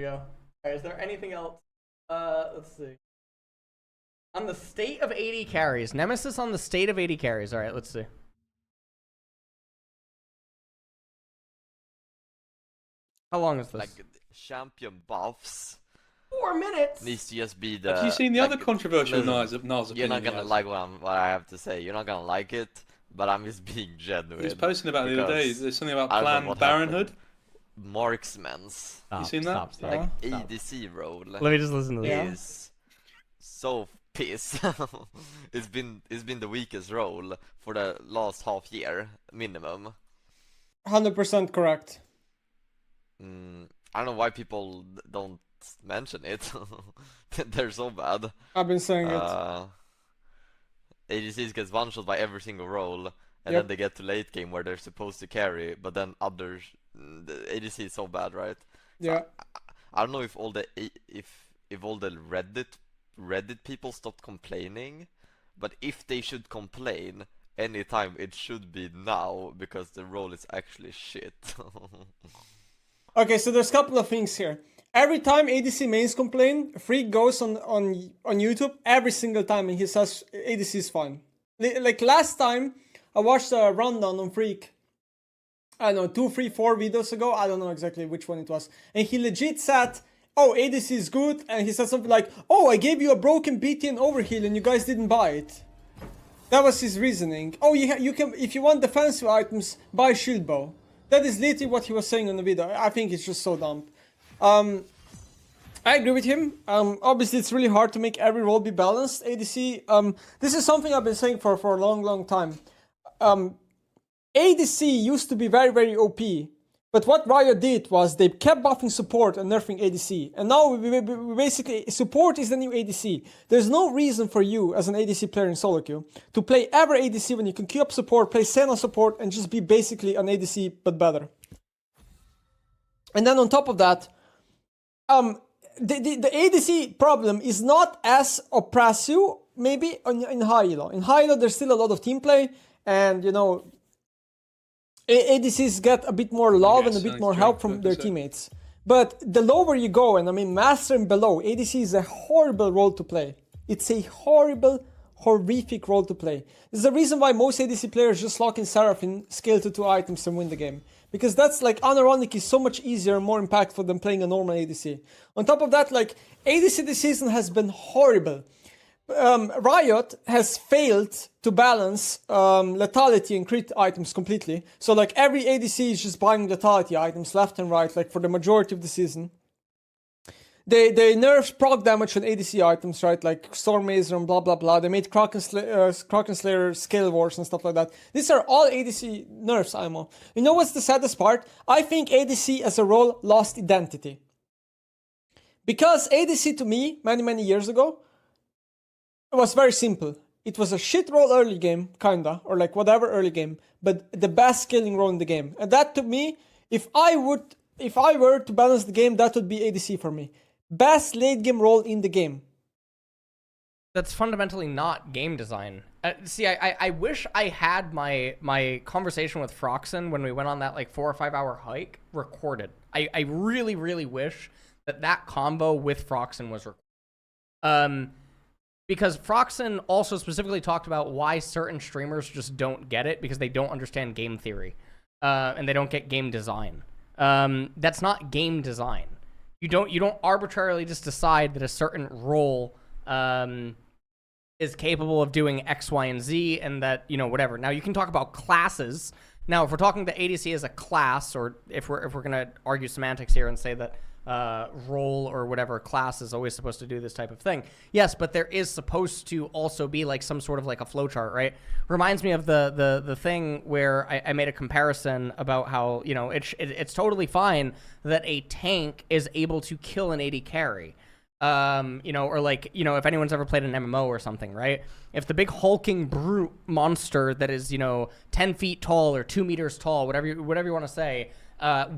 go. All right, is there anything else? Let's see. On the state of 80 carries. Nemesis on the state of 80 carries. All right, let's see. How long is this? Like champion buffs 4 minutes. needs to just be the. Have you seen the other controversial Nars You're not gonna like what I have to say. You're not gonna like it, but I'm just being genuine. He was posting about it the other day. There's something about Plan Baronhood. Marksman's. You seen that? Stop. Like ADC role. Let me just listen to this. Is so pissed. It's been the weakest role for the last half year minimum. 100% correct. I don't know why people don't mention it. They're so bad. I've been saying it. ADCs gets one shot by every single role, and then they get to late game where they're supposed to carry, but then others. The ADC is so bad, right? Yeah. So I don't know if all the Reddit people stopped complaining, but if they should complain anytime, it should be now because the role is actually shit. Okay, so there's a couple of things here. Every time ADC mains complain, Freak goes on YouTube every single time and he says ADC is fine. Like last time, I watched a rundown on Freak. I don't know, 2, 3, 4 videos ago. I don't know exactly which one it was. And he legit said, oh, ADC is good. And he said something like, oh, I gave you a broken BTN overheal and you guys didn't buy it. That was his reasoning. Oh, you can, if you want defensive items, buy shield bow. That is literally what he was saying on the video. I think it's just so dumb. I agree with him. Obviously, it's really hard to make every role be balanced. ADC, this is something I've been saying for a long time. ADC used to be very, very OP. But what Riot did was they kept buffing support and nerfing ADC. And now we basically, support is the new ADC. There's no reason for you as an ADC player in solo queue to play ever ADC when you can queue up support, play Senna support, and just be basically an ADC but better. And then on top of that, the ADC problem is not as oppressive maybe in high elo. In high elo, there's still a lot of team play, and you know, ADCs get a bit more love and a bit more help from their teammates. But the lower you go, and I mean Master and below, ADC is a horrible role to play. It's a horrific role to play. There's a reason why most ADC players just lock in Seraphine, scale to 2 items and win the game. Because that's like, unironically, so much easier and more impactful than playing a normal ADC. On top of that, like, ADC this season has been horrible. Riot has failed to balance lethality and crit items completely. So like every ADC is just buying lethality items left and right, like for the majority of the season. They nerfed proc damage on ADC items, right? Like Stormmazer and blah blah blah. They made Kraken Slayer scale wars and stuff like that. These are all ADC nerfs, IMO. You know what's the saddest part? I think ADC as a role lost identity. Because ADC to me, many years ago, it was very simple. It was a shit role early game, kinda, or like whatever early game, but the best scaling role in the game. And that to me, if I were to balance the game, that would be ADC for me. Best late game role in the game. That's fundamentally not game design. See, I wish I had my conversation with Froxen when we went on that like 4 or 5 hour hike recorded. I really wish that combo with Froxen was recorded. Because Froxen also specifically talked about why certain streamers just don't get it because they don't understand game theory, and they don't get game design. That's not game design. You don't arbitrarily just decide that a certain role is capable of doing X, Y, and Z, and that, you know, whatever. Now you can talk about classes. Now if we're talking to ADC as a class, or if we're gonna argue semantics here and say that role or whatever class is always supposed to do this type of thing. Yes, but there is supposed to also be like some sort of like a flowchart, right? Reminds me of the thing where I made a comparison about how, you know, it's totally fine that a tank is able to kill an AD carry. You know, or like, you know, if anyone's ever played an MMO or something, right? If the big hulking brute monster that is, you know, 10 feet tall or 2 meters tall, whatever you want to say,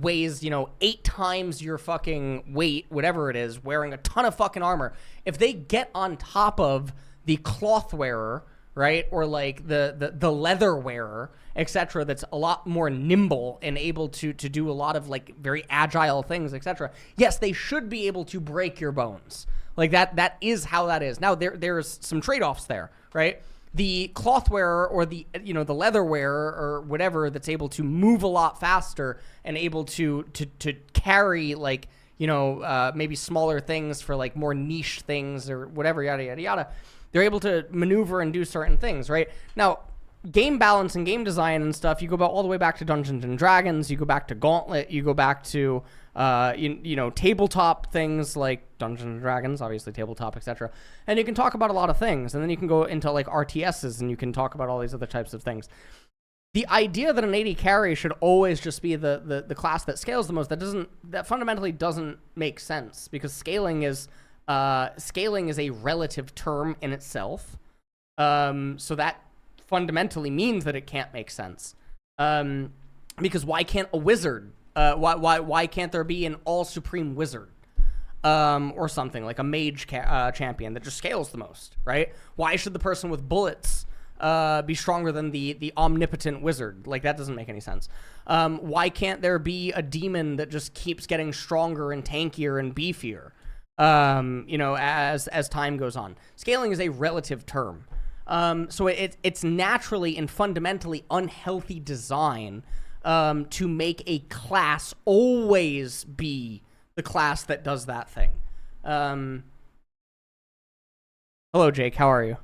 weighs, you know, 8 times your fucking weight, whatever it is, wearing a ton of fucking armor. If they get on top of the cloth wearer, right? Or like the leather wearer, etc., that's a lot more nimble and able to do a lot of like very agile things, etc. Yes, they should be able to break your bones. Like that is how that is. Now there's some trade-offs there, right? The cloth wearer or the leather wearer or whatever that's able to move a lot faster and able to carry like maybe smaller things for like more niche things or whatever, yada yada yada. They're able to maneuver and do certain things, right? Now, game balance and game design and stuff, you go all the way back to Dungeons and Dragons, you go back to Gauntlet, you go back to tabletop things like Dungeons and Dragons, obviously tabletop, etc. And you can talk about a lot of things, and then you can go into like RTSs and you can talk about all these other types of things. The idea that an AD carry should always just be the class that scales the most, that fundamentally doesn't make sense, because scaling is a relative term in itself. So that fundamentally means that it can't make sense. Because why can't a wizard, why can't there be an all supreme wizard? Or something like a mage champion that just scales the most, right? Why should the person with bullets be stronger than the omnipotent wizard? Like, that doesn't make any sense. Why can't there be a demon that just keeps getting stronger and tankier and beefier? As time goes on. Scaling is a relative term. So it's naturally and fundamentally unhealthy design to make a class always be the class that does that thing. Hello, Jake. How are you?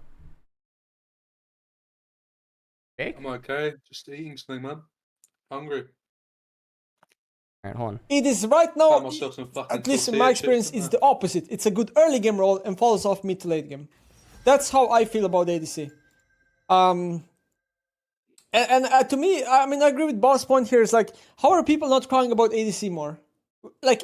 Jake? I'm okay. Just eating something, man. Hungry. All right, hold on. It is right now, myself some at least in my experience, it's the opposite. It's a good early game role and follows off mid to late game. That's how I feel about ADC. And to me, I mean, I agree with Baus' point here. Is like, how are people not crying about ADC more? Like,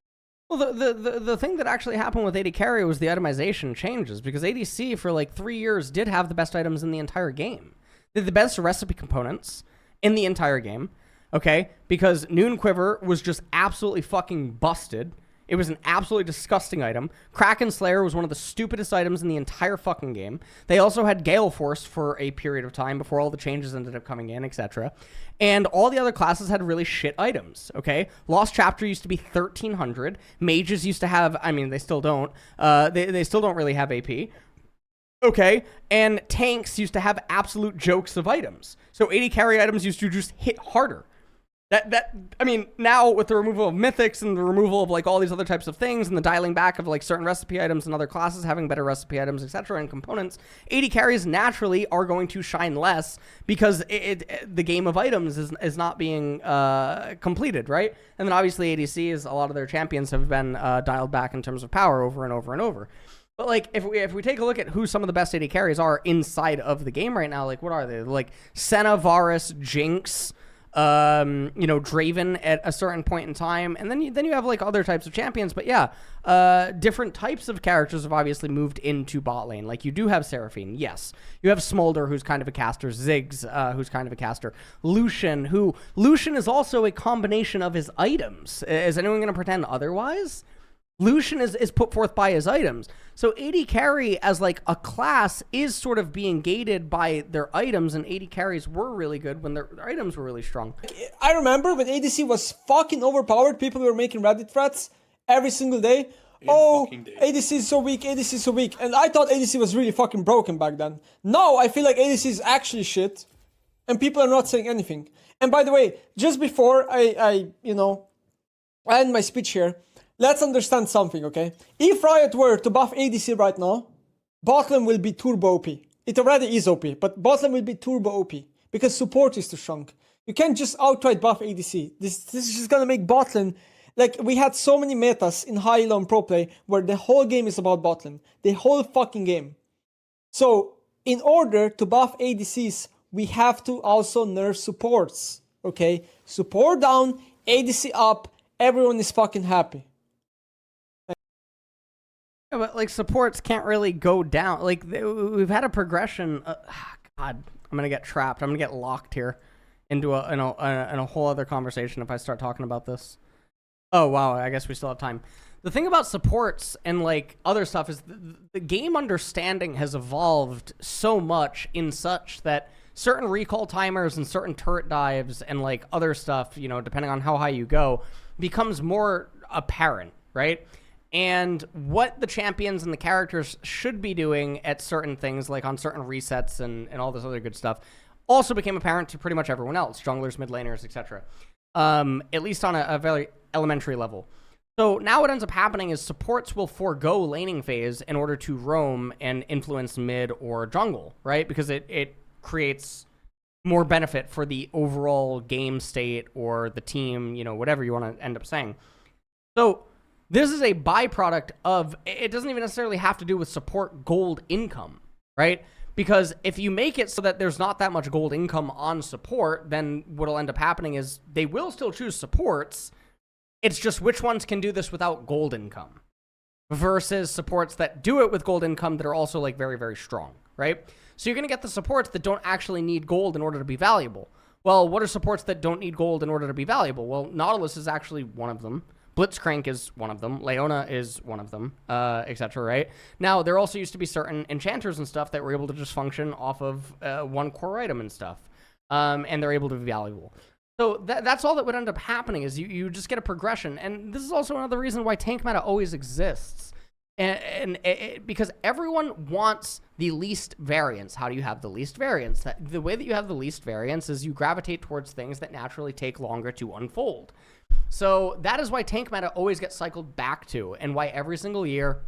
well, the thing that actually happened with AD carry was the itemization changes, because ADC for like 3 years did have the best items in the entire game. They had the best recipe components in the entire game, okay? Because Noon Quiver was just absolutely fucking busted. It was an absolutely disgusting item. Kraken Slayer was one of the stupidest items in the entire fucking game. They also had Gale Force for a period of time before all the changes ended up coming in, etc. And all the other classes had really shit items, okay? Lost Chapter used to be 1,300. Mages used to have, I mean, they still don't. They still don't really have AP. Okay, and tanks used to have absolute jokes of items. So AD carry items used to just hit harder. I mean, now with the removal of mythics and the removal of like all these other types of things and the dialing back of like certain recipe items and other classes having better recipe items, etc., and components, AD carries naturally are going to shine less because the game of items is not being completed, right? And then obviously ADCs, a lot of their champions have been dialed back in terms of power over and over and over. But like, if we take a look at who some of the best AD carries are inside of the game right now, like what are they? Like Senna, Varus, Jinx, Draven at a certain point in time, and then you have like other types of champions. But yeah, different types of characters have obviously moved into bot lane. Like you do have Seraphine, yes. You have Smolder, who's kind of a caster. Ziggs, who's kind of a caster. Lucian is also a combination of his items. Is anyone going to pretend otherwise? Lucian is put forth by his items. So AD carry as like a class is sort of being gated by their items, and AD carries were really good when their items were really strong. I remember when ADC was fucking overpowered, people were making Reddit threads every single day. ADC is so weak, ADC is so weak. And I thought ADC was really fucking broken back then. Now I feel like ADC is actually shit, and people are not saying anything. And by the way, just before I end my speech here, let's understand something, okay? If Riot were to buff ADC right now, botlane will be turbo OP. It already is OP, but botlane will be turbo OP because support is too strong. You can't just outright buff ADC. This is just gonna make botlane, like we had so many metas in high elo and pro play where the whole game is about botlane. The whole fucking game. So in order to buff ADCs, we have to also nerf supports, okay? Support down, ADC up, everyone is fucking happy. Yeah, but like supports can't really go down. Like we've had a progression. God, I'm gonna get trapped. I'm gonna get locked here into a whole other conversation if I start talking about this. Oh wow, I guess we still have time. the thing about supports and like other stuff is the game understanding has evolved so much in such that certain recall timers and certain turret dives and like other stuff, you know, depending on how high you go, becomes more apparent, right? And what the champions and the characters should be doing at certain things, like on certain resets and all this other good stuff, also became apparent to pretty much everyone else, junglers, mid laners, etc. At least on a very elementary level. So now what ends up happening is supports will forego laning phase in order to roam and influence mid or jungle, right? Because it creates more benefit for the overall game state or the team, you know, whatever you want to end up saying. So this is a byproduct of, it doesn't even necessarily have to do with support gold income, right? Because if you make it so that there's not that much gold income on support, then what'll end up happening is they will still choose supports. It's just which ones can do this without gold income versus supports that do it with gold income that are also like very, very strong, right? So you're going to get the supports that don't actually need gold in order to be valuable. Well, what are supports that don't need gold in order to be valuable? Well, Nautilus is actually one of them. Blitzcrank is one of them. Leona is one of them, etc., right? Now, there also used to be certain enchanters and stuff that were able to just function off of one core item and stuff, and they're able to be valuable. So that's all that would end up happening is you just get a progression. And this is also another reason why tank meta always exists. Because everyone wants the least variance. How do you have the least variance? The way that you have the least variance is you gravitate towards things that naturally take longer to unfold. So that is why tank meta always gets cycled back to, and why every single year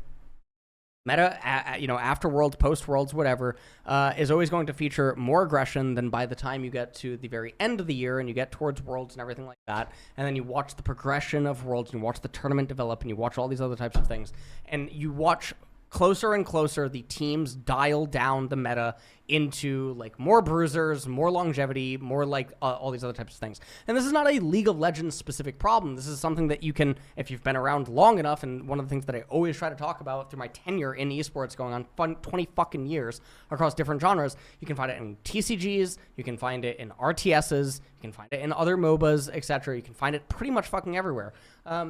meta, you know, after Worlds, post Worlds, whatever, is always going to feature more aggression than by the time you get to the very end of the year and you get towards Worlds and everything like that. And then you watch the progression of Worlds and you watch the tournament develop and you watch all these other types of things. And you watch closer and closer the teams dial down the meta into like more bruisers, more longevity, more like all these other types of things. And this is not a League of Legends specific problem. This is something that you can, if you've been around long enough, and one of the things that I always try to talk about through my tenure in esports going on 20 fucking years across different genres, you can find it in TCGs, you can find it in RTSs, you can find it in other MOBAs, etc. You can find it pretty much fucking everywhere.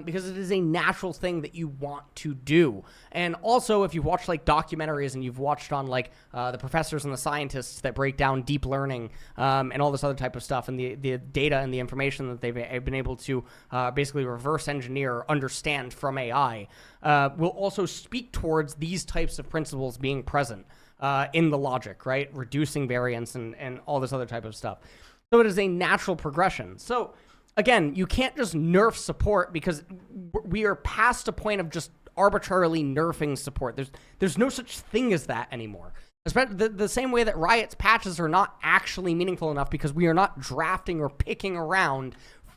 Because it is a natural thing that you want to do. And also, if you've watched like documentaries and you've watched on like the professors and the scientists that break down deep learning and all this other type of stuff, and the data and the information that they've been able to basically reverse engineer or understand from AI, will also speak towards these types of principles being present in the logic, right? Reducing variance and all this other type of stuff. So it is a natural progression. So again, you can't just nerf support because we are past a point of just arbitrarily nerfing support. There's no such thing as that anymore. Especially the same way that Riot's patches are not actually meaningful enough because we are not drafting or picking around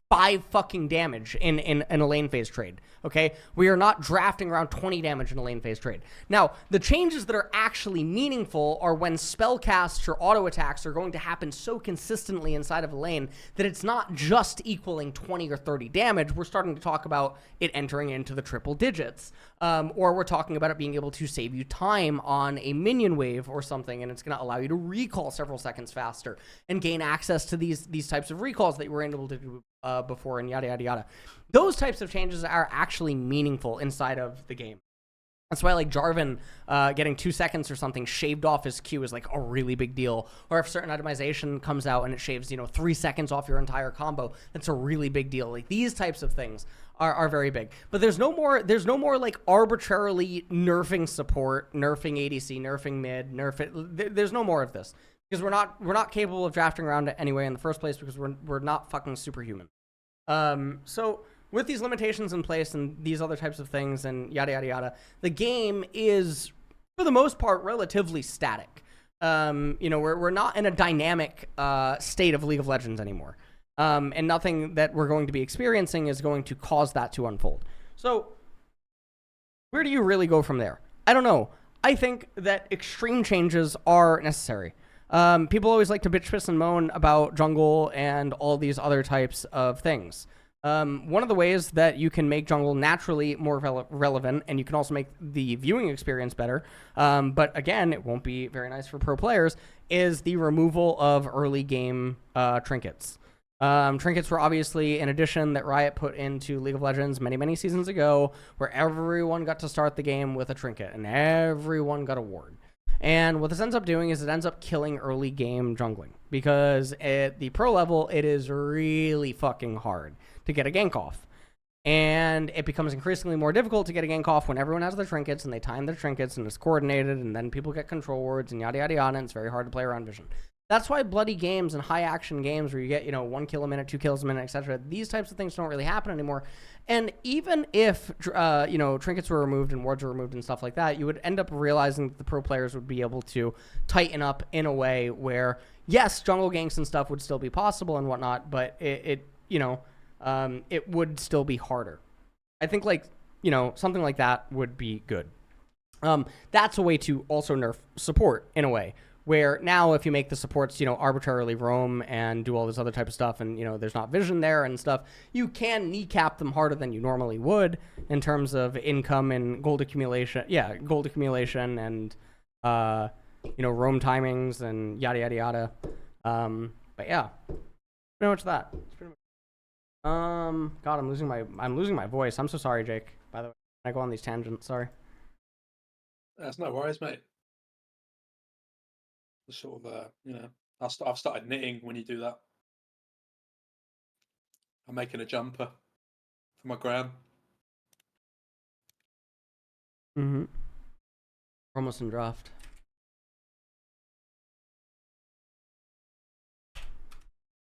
5 fucking damage in a lane phase trade, okay? We are not drafting around 20 damage in a lane phase trade. Now, the changes that are actually meaningful are when spell casts or auto attacks are going to happen so consistently inside of a lane that it's not just equaling 20 or 30 damage. We're starting to talk about it entering into the triple digits. Or we're talking about it being able to save you time on a minion wave or something, and it's going to allow you to recall several seconds faster and gain access to these types of recalls that you were able to do before, and yada, yada, yada. Those types of changes are actually meaningful inside of the game. That's why, like, Jarvan getting 2 seconds or something shaved off his Q is, like, a really big deal. Or if certain itemization comes out and it shaves, 3 seconds off your entire combo, that's a really big deal. Like, these types of things are very big. But there's no more, like, arbitrarily nerfing support, nerfing ADC, nerfing mid, there's no more of this. Because we're not capable of drafting around it anyway in the first place because we're not fucking superhuman. So with these limitations in place and these other types of things and yada yada yada, the game is for the most part relatively static. We're not in a dynamic state of League of Legends anymore. And nothing that we're going to be experiencing is going to cause that to unfold. So where do you really go from there? I don't know. I think that extreme changes are necessary. People always like to bitch, piss, and moan about jungle and all these other types of things. One of the ways that you can make jungle naturally more relevant, and you can also make the viewing experience better, but again, it won't be very nice for pro players, is the removal of early game trinkets. Trinkets were obviously an addition that Riot put into League of Legends many seasons ago, where everyone got to start the game with a trinket and everyone got a ward. And what this ends up doing is it ends up killing early game jungling, because at the pro level, it is really fucking hard to get a gank off. And it becomes increasingly more difficult to get a gank off when everyone has their trinkets and they time their trinkets and it's coordinated, and then people get control wards and yada yada yada, and it's very hard to play around vision. That's why bloody games and high action games where you get, 1 kill a minute, 2 kills a minute, etc., these types of things don't really happen anymore. And even if, trinkets were removed and wards were removed and stuff like that, you would end up realizing that the pro players would be able to tighten up in a way where, yes, jungle ganks and stuff would still be possible and whatnot, but it would still be harder. I think, something like that would be good. That's a way to also nerf support in a way, where now if you make the supports, arbitrarily roam and do all this other type of stuff, and, there's not vision there and stuff, you can kneecap them harder than you normally would in terms of income and gold accumulation. Yeah, gold accumulation and, roam timings and yada, yada, yada. But yeah, pretty much that. It's pretty much... God, I'm losing my voice. I'm so sorry, Jake, by the way. I go on these tangents, sorry. That's no worries, mate. Sort of, I've started knitting when you do that. I'm making a jumper for my gram. Mm-hmm. We're almost in draft.